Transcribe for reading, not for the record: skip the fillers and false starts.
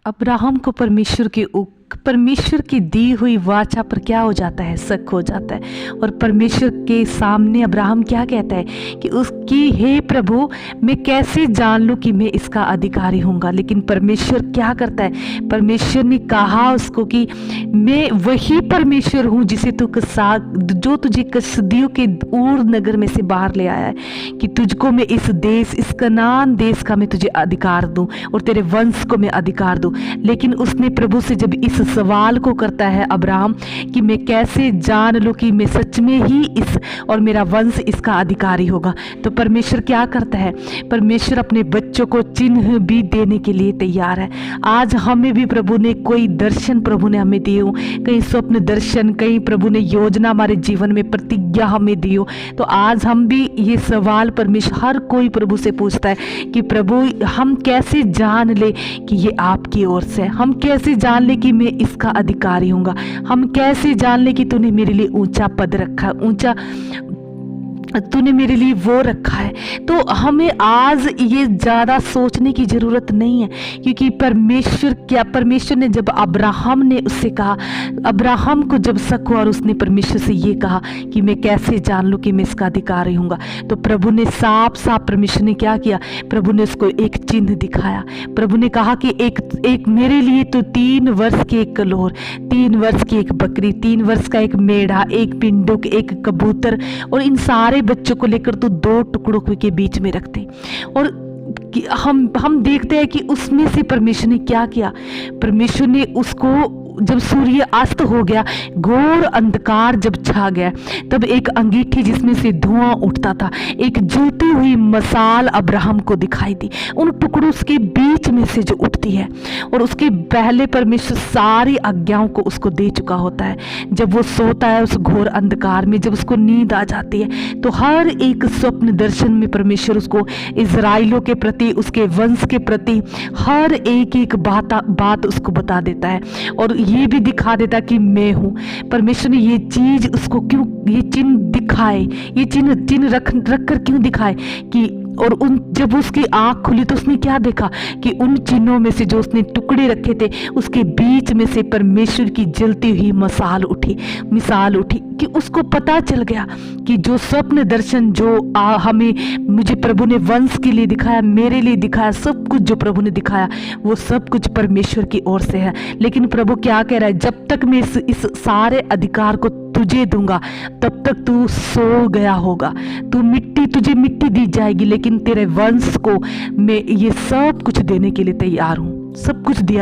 Abraham को परमेश्वर की दी हुई वाचा पर क्या हो जाता है, शक हो जाता है। और परमेश्वर के सामने अब्राहम क्या कहता है कि उसकी हे प्रभु, मैं कैसे जान लूं कि मैं इसका अधिकारी हूँगा। लेकिन परमेश्वर क्या करता है, परमेश्वर ने कहा उसको कि मैं वही परमेश्वर हूँ जिसे जो तुझे कसदियों के ऊर नगर में से बाहर ले आया है, कि तुझको मैं इस देश, इस कनान देश का मैं तुझे अधिकार दूं और तेरे वंश को मैं अधिकार दूं। लेकिन उसने प्रभु से जब इस सवाल को करता है अब्राहम कि मैं कैसे जान लूं कि मैं सच में ही इस और मेरा वंश इसका अधिकारी होगा, तो परमेश्वर क्या करता है, परमेश्वर अपने बच्चों को चिन्ह भी देने के लिए तैयार है। आज हमें भी प्रभु ने कोई दर्शन प्रभु ने हमें दिए हो, कहीं स्वप्न दर्शन, कहीं प्रभु ने योजना हमारे जीवन में प्रतिज्ञा हमें दी हो, तो आज हम भी ये सवाल परमेश्वर हर कोई प्रभु से पूछता है कि प्रभु हम कैसे जान ले कि ये आपकी ओर से है, हम कैसे जान ले कि मैं इसका अधिकारी हूँगा, हम कैसे जान ले कि तूने मेरे लिए ऊंचा पद रखा, ऊंचा तूने मेरे लिए वो रखा है। तो हमें आज ये ज़्यादा सोचने की ज़रूरत नहीं है, क्योंकि परमेश्वर ने जब अब्राहम ने उससे कहा, अब्राहम को जब शक हुआ और उसने परमेश्वर से ये कहा कि मैं कैसे जान लूँ कि मैं इसका अधिकारी हूँगा, तो प्रभु ने साफ साफ परमेश्वर ने क्या किया, प्रभु ने उसको एक चिन्ह दिखाया। प्रभु ने कहा कि एक मेरे लिए तो 3 वर्ष की एक कलोर, 3 वर्ष की एक बकरी, 3 वर्ष का एक मेढ़ा, एक पिंडुक, एक कबूतर, और इन सारे बच्चों को लेकर तो 2 टुकड़ों के बीच में रखते। और हम देखते हैं कि उसमें से परमेश्वर ने क्या किया, परमेश्वर ने उसको जब सूर्य अस्त हो गया, घोर अंधकार जब छा गया, तब एक अंगीठी जिसमें से धुआं उठता था, एक जलती हुई मसाल अब्राहम को दिखाई दी, उन टुकड़ों के बीच में से जो उठती है। और उसके पहले परमेश्वर सारी आज्ञाओं को उसको दे चुका होता है। जब वो सोता है उस घोर अंधकार में, जब उसको नींद आ जाती है, तो हर एक स्वप्न दर्शन में परमेश्वर उसको इजराइलों के प्रति, उसके वंश के प्रति हर एक बात उसको बता देता है और ये भी दिखा देता कि मैं हूँ। परमेश्वर ने ये चीज उसको क्यों, ये चिन्ह दिखाए, ये चिन्ह रख कर क्यों दिखाए कि, और उन जब उसकी आंख खुली तो उसने क्या देखा कि उन चिन्हों में से जो उसने टुकड़े रखे थे, उसके बीच में से परमेश्वर की जलती हुई मिसाल उठी, कि उसको पता चल गया कि जो स्वप्न दर्शन जो मुझे प्रभु ने वंश के लिए दिखाया, मेरे लिए दिखाया, सब कुछ जो प्रभु ने दिखाया वो सब कुछ परमेश्वर की ओर से है। लेकिन प्रभु क्या कह रहा है, जब तक मैं इस सारे अधिकार को तुझे दूंगा तब तक तू सो गया होगा, तुझे मिट्टी दी जाएगी, लेकिन तेरे वंश को मैं ये सब कुछ देने के लिए तैयार हूँ, सब कुछ दिया।